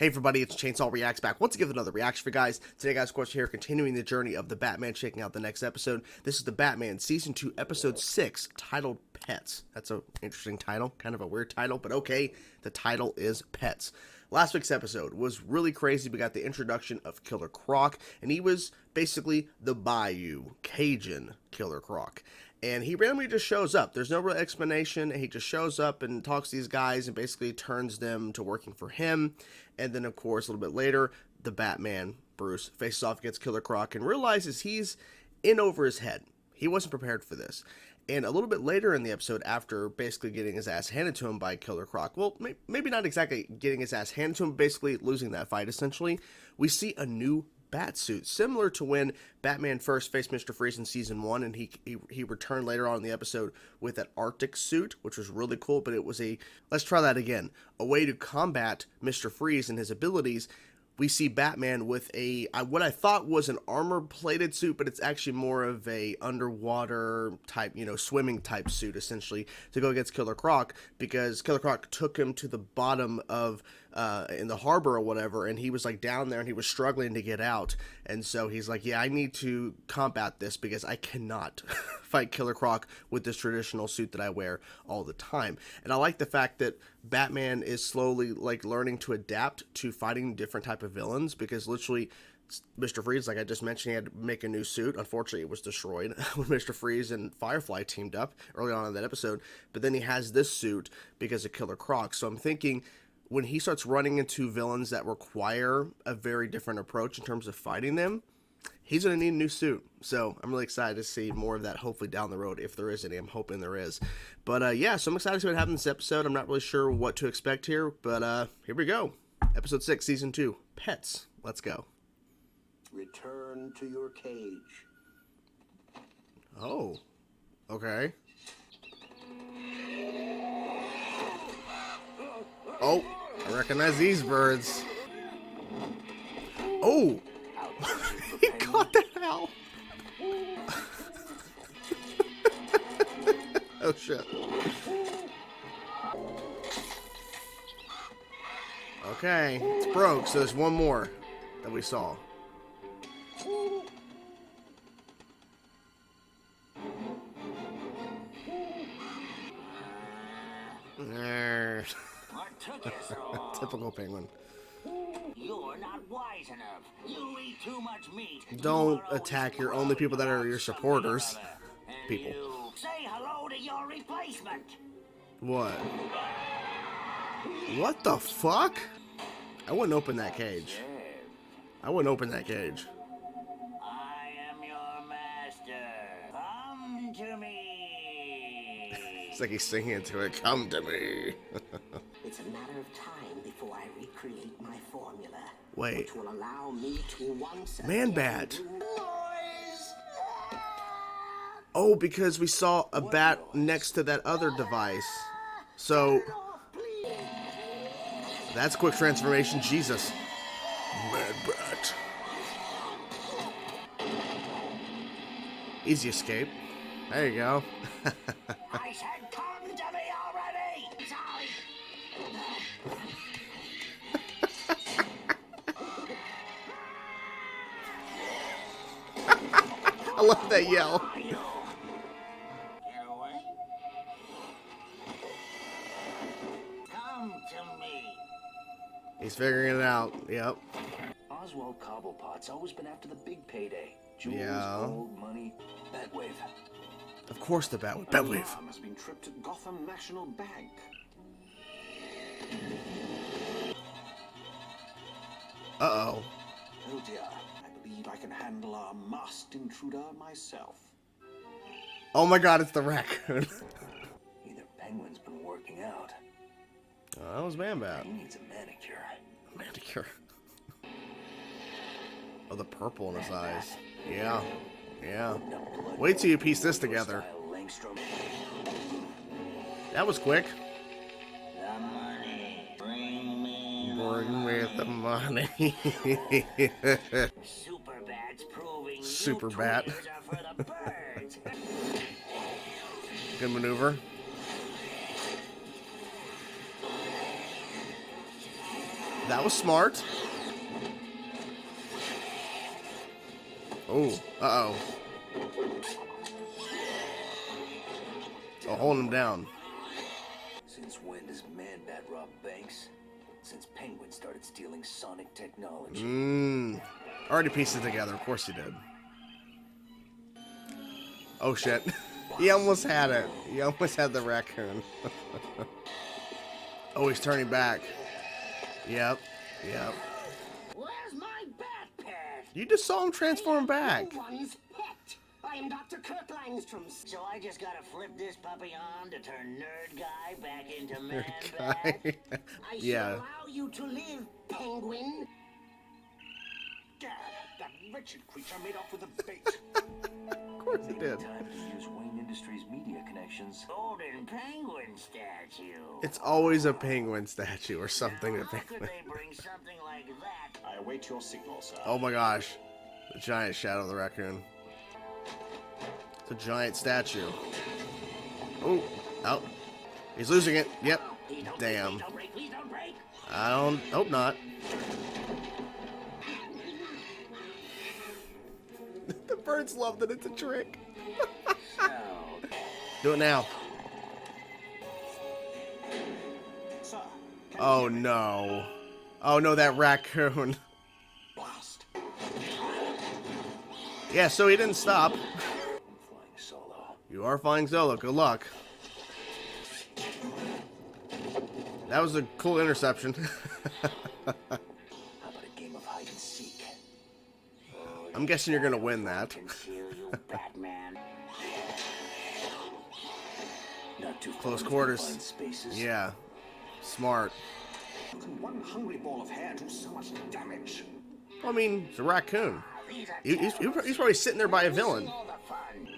Hey everybody, it's Chainsaw Reacts back once again with another reaction for you guys. Today guys, of course, here continuing the journey of the Batman, checking out the next episode. This is the Batman Season 2 Episode 6, titled Pets. That's an interesting title, kind of a weird title, but okay, the title is Pets. Last week's episode was really crazy. We got the introduction of Killer Croc, and he was basically the Bayou Cajun Killer Croc. And he randomly just shows up. There's no real explanation. He just shows up and talks to these guys and basically turns them to working for him. And then, of course, a little bit later, the Batman, Bruce, faces off against Killer Croc and realizes he's in over his head. He wasn't prepared for this. And a little bit later in the episode, after basically getting his ass handed to him by Killer Croc, well, maybe not exactly getting his ass handed to him, basically losing that fight, essentially, we see a new Batsuit, similar to when Batman first faced Mr. Freeze in Season 1, and he returned later on in the episode with that Arctic suit, which was really cool, but it was let's try that again, a way to combat Mr. Freeze and his abilities. We see Batman with what I thought was an armor-plated suit, but it's actually more of a underwater type, swimming type suit, essentially, to go against Killer Croc, because Killer Croc took him to the bottom of, in the harbor or whatever, and he was, like, down there, and he was struggling to get out, and so he's like, yeah, I need to combat this, because I cannot fight Killer Croc with this traditional suit that I wear all the time. And I like the fact that Batman is slowly, like, learning to adapt to fighting different type of villains, because literally Mr. Freeze, like I just mentioned, he had to make a new suit. Unfortunately, it was destroyed when Mr. Freeze and Firefly teamed up early on in that episode, but then he has this suit because of Killer Croc. So I'm thinking, when he starts running into villains that require a very different approach in terms of fighting them, he's going to need a new suit. So I'm really excited to see more of that, hopefully down the road, if there is any. I'm hoping there is. But yeah, so I'm excited to see what happens in this episode. I'm not really sure what to expect here, but here we go. Episode 6, Season 2, Pets. Let's go. Return to your cage. Oh, okay. Oh, I recognize these birds. Oh, he caught the owl. Oh, shit. Okay, it's broke, so there's one more that we saw. Typical penguin. You're not wise enough. You eat too much meat. Don't attack your only people that are your supporters. People. Say hello to your replacement. What? What the fuck? I wouldn't open that cage. I wouldn't open that cage. I am your master. Come to me. It's like he's singing to it. Come to me. It's a matter of time before I recreate my formula. Wait. Which will allow me to once Man again bat. do noise. Oh, because we saw a bat next to that other device. So that's quick transformation. Jesus. Man bat. Easy escape. There you go. I said come to me already. Sorry. I love that yell. Get away. Come to me. He's figuring it out. Yep. Oswald Cobblepot's always been after the big payday. Jewels, Yeah. gold, money, Batwave. Of course the bat with Batwave. Alarm has been tripped at Gotham National Bank. Uh-oh. Oh dear, I believe I can handle our masked intruder myself. Oh my god, it's the raccoon. Either Penguin's been working out. Oh, that was Man Bat. He needs a manicure. Manicure. Oh, the purple in his eyes. Yeah. Yeah. Wait till you piece this together. That was quick. The money. Bring me. Bring me the money. Super Bat's proving Super you Bat. twins are for the birds. Good maneuver. That was smart. Oh, uh-oh. Oh, hold him down. Since when does Man-Bat rob banks? Since Penguin started stealing sonic technology. Already pieced it together. Of course he did. Oh, shit. He almost had it. He almost had the raccoon. Oh, he's turning back. Yep. Yep. Where's my bat pet? You just saw him transform back. No one's pet. I am Dr. Kurt Langstrom. So I just gotta flip this puppy on to turn Nerd Guy back into Guy. Man-Bat? I Yeah. shall allow you to live, Penguin. Gad, that wretched creature made off with a bait. Of course he did. Time to use Wayne Industries media connections. Golden Penguin statue. It's always a penguin statue or something. Now, A how could penguin. they bring something like that? I await your signal, sir. Oh my gosh. The giant shadow of the raccoon. It's a giant statue. Oh. Oh. He's losing it. Yep. Please don't Damn. break, please don't break, please don't break. I don't. Hope not. The birds love that it's a trick. So, Do it now. Sir, can Oh no. Oh no, that raccoon. blast. Yeah, so he didn't stop. I'm flying solo. You are flying solo. Good luck. That was a cool interception. How about a game of hide and seek? I'm guessing you're gonna win that. conceal you, Batman. Not too Close far quarters. confined spaces. Yeah. Smart. How can one hungry ball of hair do so much damage? Well, I mean, it's a raccoon. These are He's probably sitting there by a villain. all the fun.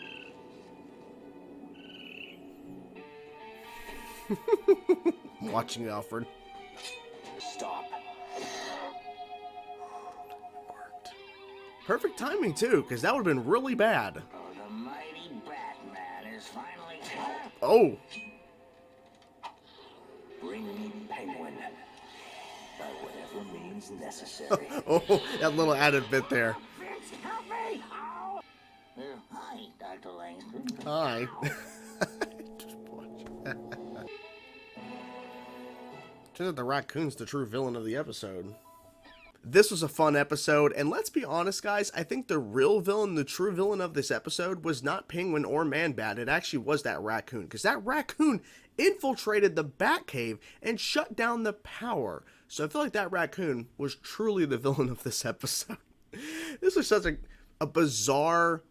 I'm watching you, Alfred. Stop. Perfect timing, too, because that would have been really bad. Oh, the mighty Batman is finally... Oh. Bring me Penguin. By whatever means necessary. Oh, that little added bit there. Vince, help me! Ow! Hi, Dr. Langstrom. Hi. Turns out the raccoon's the true villain of the episode. This was a fun episode, and let's be honest, guys, I think the real villain, the true villain of this episode was not Penguin or Man-Bat. It actually was that raccoon, because that raccoon infiltrated the Batcave and shut down the power. So I feel like that raccoon was truly the villain of this episode. This was such a bizarre,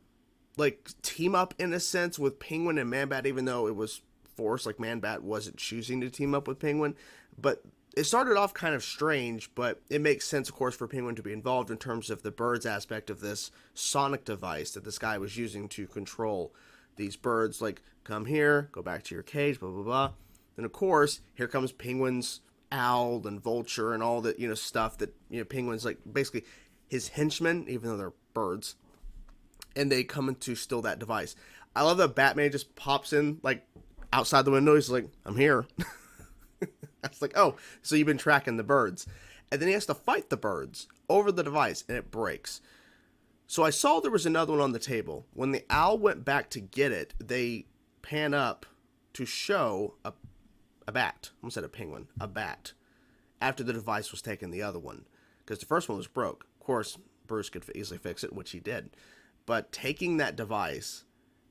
like, team up in a sense with Penguin and Man-Bat, even though it was forced, like Man-Bat wasn't choosing to team up with Penguin. But it started off kind of strange, but it makes sense, of course, for Penguin to be involved in terms of the birds aspect of this sonic device that this guy was using to control these birds. Like, come here, go back to your cage, blah, blah, blah. Then, of course, here comes Penguin's owl and vulture and all that, stuff that, Penguin's like basically his henchmen, even though they're birds. And they come in to steal that device. I love that Batman just pops in, like, outside the window. He's like, I'm here. I was like, oh, so you've been tracking the birds. And then he has to fight the birds over the device, and it breaks. So I saw there was another one on the table. When the owl went back to get it, they pan up to show a bat. I almost said a penguin. A bat. After the device was taken, the other one. Because the first one was broke. Of course, Bruce could easily fix it, which he did. But taking that device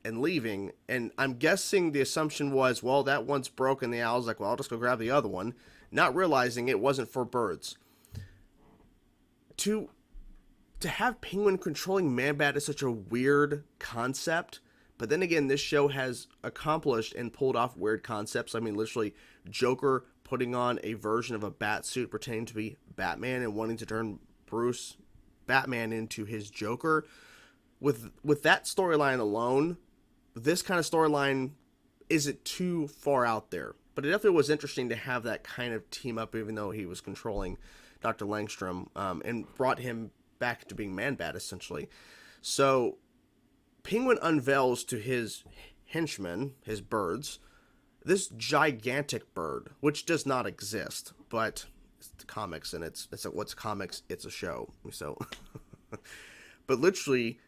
and leaving, and I'm guessing the assumption was, well, that one's broken. The owl's like, well, I'll just go grab the other one, not realizing it wasn't for birds. To have Penguin controlling Man-Bat is such a weird concept, but then again, this show has accomplished and pulled off weird concepts. I mean, literally, Joker putting on a version of a bat suit pretending to be Batman and wanting to turn Bruce Batman into his Joker. With that storyline alone, this kind of storyline isn't too far out there. But it definitely was interesting to have that kind of team up, even though he was controlling Dr. Langstrom, and brought him back to being Man-Bat, essentially. So, Penguin unveils to his henchmen, his birds, this gigantic bird, which does not exist, but comics, and it's what's comics? It's a show. So, but literally,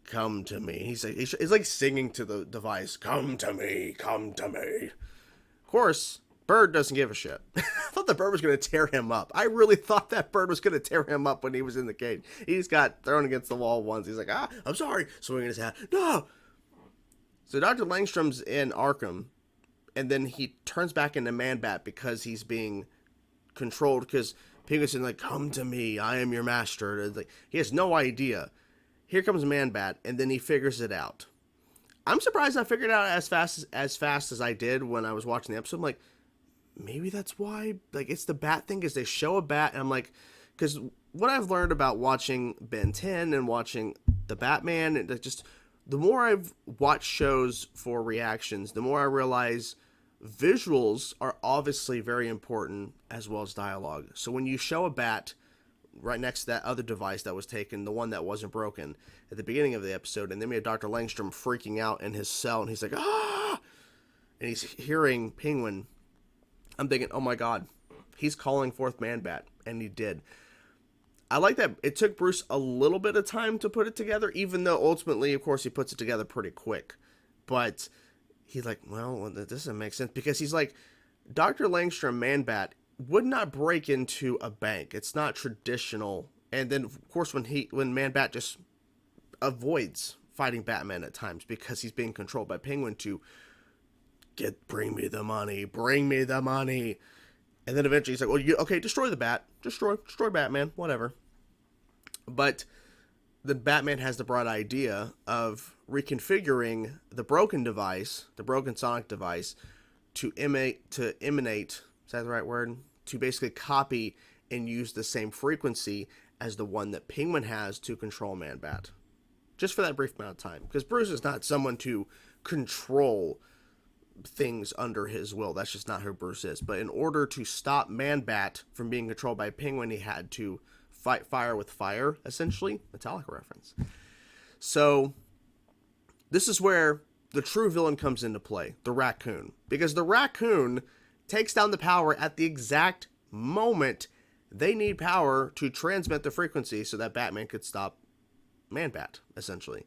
come to me. He's like singing to the device. Come to me. Come to me. Of course, Bird doesn't give a shit. I thought the Bird was going to tear him up. I really thought that Bird was going to tear him up when he was in the cage. He just got thrown against the wall once. He's like, I'm sorry. Swinging his hat. No. So Dr. Langstrom's in Arkham, and then he turns back into Man-Bat because he's being controlled, because Penguin's like, come to me. I am your master. And like, he has no idea. Here comes Man-Bat, and then he figures it out. I'm surprised I figured it out as fast as I did when I was watching the episode. I'm like, maybe that's why, like, it's the bat thing, is they show a bat, and I'm like, because what I've learned about watching Ben 10 and watching the Batman, and just the more I've watched shows for reactions, the more I realize visuals are obviously very important as well as dialogue. So when you show a bat right next to that other device that was taken, the one that wasn't broken, at the beginning of the episode, and then we have Dr. Langstrom freaking out in his cell, and he's like, ah! And he's hearing Penguin. I'm thinking, oh my god, he's calling forth Man-Bat, and he did. I like that it took Bruce a little bit of time to put it together, even though ultimately, of course, he puts it together pretty quick. But he's like, well, that doesn't make sense, because he's like, Dr. Langstrom, Man-Bat, would not break into a bank. It's not traditional. And then, of course, when Man-Bat just avoids fighting Batman at times because he's being controlled by Penguin to bring me the money, bring me the money. And then eventually he's like, well, okay, destroy the bat, destroy Batman, whatever. But the Batman has the bright idea of reconfiguring the broken device, the broken sonic device, to emanate, is that the right word? To basically copy and use the same frequency as the one that Penguin has to control Man-Bat. Just for that brief amount of time. Because Bruce is not someone to control things under his will. That's just not who Bruce is. But in order to stop Man-Bat from being controlled by Penguin, he had to fight fire with fire, essentially. Metallica reference. So, this is where the true villain comes into play. The Raccoon. Because the Raccoon takes down the power at the exact moment they need power to transmit the frequency so that Batman could stop Man-Bat, essentially.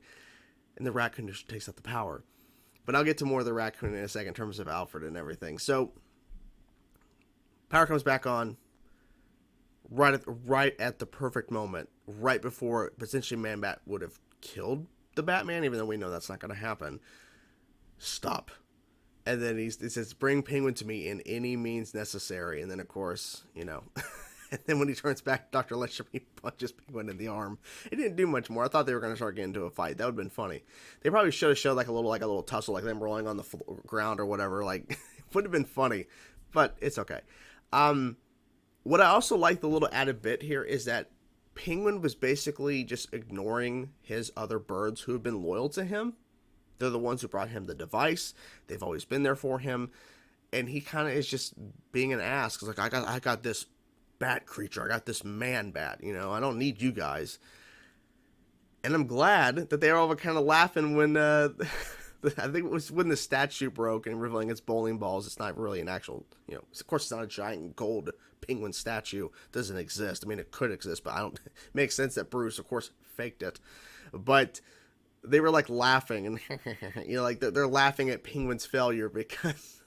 And the Raccoon just takes out the power. But I'll get to more of the Raccoon in a second in terms of Alfred and everything. So, power comes back on right at the perfect moment, right before potentially Man-Bat would have killed the Batman, even though we know that's not going to happen. Stop. And then he says, bring Penguin to me in any means necessary. And then, of course, and then when he turns back, Dr. Lesham, he punches Penguin in the arm. It didn't do much more. I thought they were going to start getting into a fight. That would have been funny. They probably should have showed like a little tussle, like them rolling on the ground or whatever. Like, it would have been funny. But it's okay. What I also like, the little added bit here, is that Penguin was basically just ignoring his other birds who have been loyal to him. They're the ones who brought him the device. They've always been there for him. And he kind of is just being an ass. Cause like, I got this bat creature. I got this Man-Bat. I don't need you guys. And I'm glad that they were all kind of laughing when, I think it was when the statue broke and revealing it's bowling balls. It's not really an actual, of course it's not a giant gold penguin statue. It doesn't exist. I mean, it could exist, but it makes sense that Bruce, of course, faked it. But they were like laughing and, like they're laughing at Penguin's failure because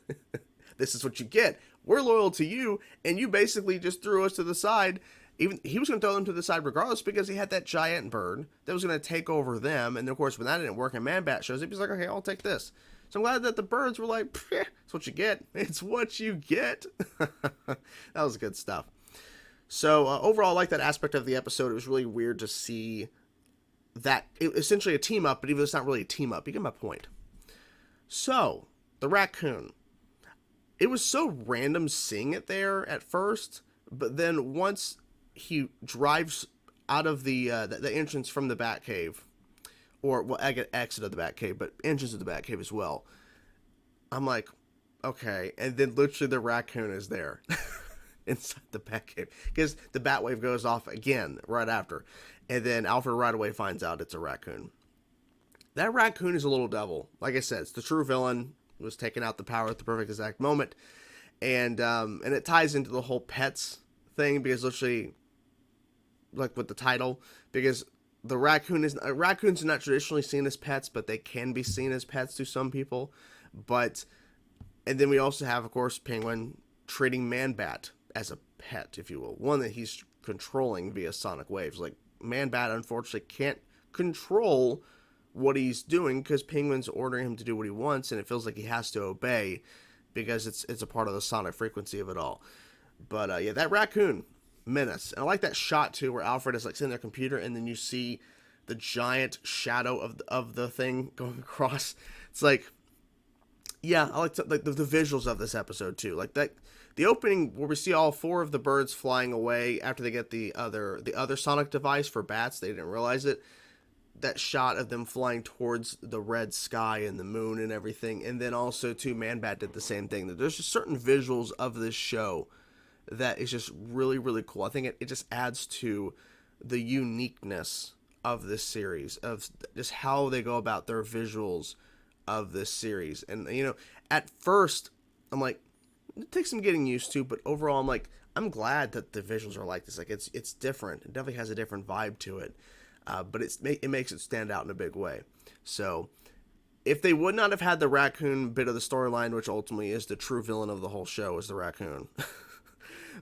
this is what you get. We're loyal to you, and you basically just threw us to the side. Even he was going to throw them to the side regardless because he had that giant bird that was going to take over them. And of course, when that didn't work and Man-Bat shows up, he's like, okay, I'll take this. So I'm glad that the birds were like, it's what you get. It's what you get. That was good stuff. So overall, I like that aspect of the episode. It was really weird to see that essentially a team up, but even though it's not really a team up, you get my point. So the Raccoon, it was so random seeing it there at first, but then once he drives out of the entrance from the Batcave, or well, I get exit of the Batcave, but entrance of the Batcave as well. I'm like, okay, and then literally the Raccoon is there inside the Batcave because the Batwave goes off again right after. And then Alfred right away finds out it's a raccoon. That raccoon is a little devil. Like I said, it's the true villain. It was taking out the power at the perfect exact moment. And it ties into the whole pets thing, because literally, like with the title, because the raccoons are not traditionally seen as pets, but they can be seen as pets to some people. But, and then we also have, of course, Penguin treating Man-Bat as a pet, if you will, one that he's controlling via sonic waves. Like, Man-Bat unfortunately can't control what he's doing because Penguin's ordering him to do what he wants, and it feels like he has to obey because it's a part of the sonic frequency of it all. But yeah, that raccoon menace, and I like that shot too, where Alfred is like sitting in their computer, and then you see the giant shadow of the thing going across. It's like, yeah, I like the visuals of this episode too, like that. The opening where we see all 4 of the birds flying away after they get the other sonic device for bats, they didn't realize it. That shot of them flying towards the red sky and the moon and everything, and then also too, Man-Bat did the same thing. There's just certain visuals of this show that is just really, really cool. I think it just adds to the uniqueness of this series, of just how they go about their visuals of this series. And, you know, at first, I'm like, it takes some getting used to, but overall, I'm like, I'm glad that the visuals are like this. Like, it's different. It definitely has a different vibe to it. But it makes it stand out in a big way. So, if they would not have had the raccoon bit of the storyline, which ultimately is the true villain of the whole show, is the raccoon.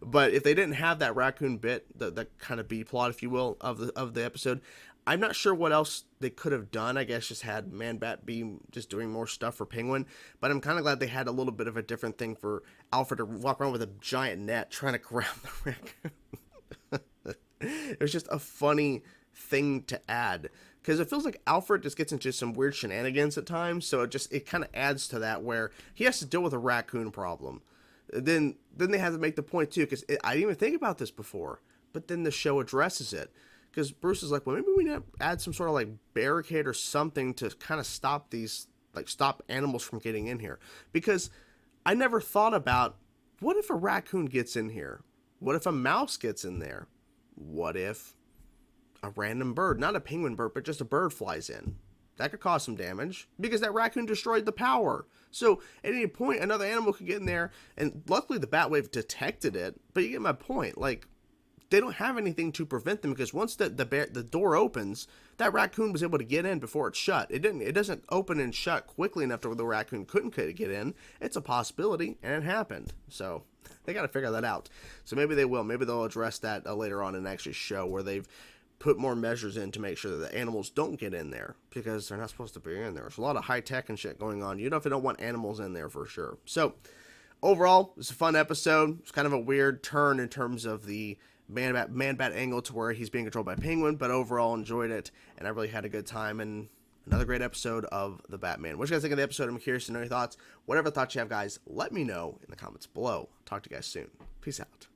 But if they didn't have that raccoon bit, that kind of B plot, if you will, of the episode, I'm not sure what else they could have done. I guess just had Man-Bat be just doing more stuff for Penguin. But I'm kind of glad they had a little bit of a different thing for Alfred to walk around with a giant net trying to grab the raccoon. It was just a funny thing to add, because it feels like Alfred just gets into some weird shenanigans at times, so it kind of adds to that, where he has to deal with a raccoon problem. Then they have to make the point too, because I didn't even think about this before, but then the show addresses it, because Bruce is like, well, maybe we need to add some sort of like barricade or something to kind of stop animals from getting in here, because I never thought about, what if a raccoon gets in here? What if a mouse gets in there? What if a random bird, not a penguin bird, but just a bird flies in? That could cause some damage, because that raccoon destroyed the power. So at any point, another animal could get in there, and luckily the Batwave detected it, but you get my point. Like, they don't have anything to prevent them, because once the door opens, that raccoon was able to get in before it shut. It doesn't open and shut quickly enough to where the raccoon couldn't get in. It's a possibility, and it happened. So they got to figure that out. So maybe they will. Maybe they'll address that later on and actually show where they've put more measures in to make sure that the animals don't get in there, because they're not supposed to be in there. There's a lot of high tech and shit going on. You definitely don't want animals in there for sure. So overall, it's a fun episode. It's kind of a weird turn in terms of the Man-Bat angle to where he's being controlled by Penguin, but overall enjoyed it, and I really had a good time, and another great episode of The Batman. What you guys think of the episode? I'm curious to know your thoughts. Whatever thoughts you have, guys, let me know in the comments below. Talk to you guys soon. Peace out.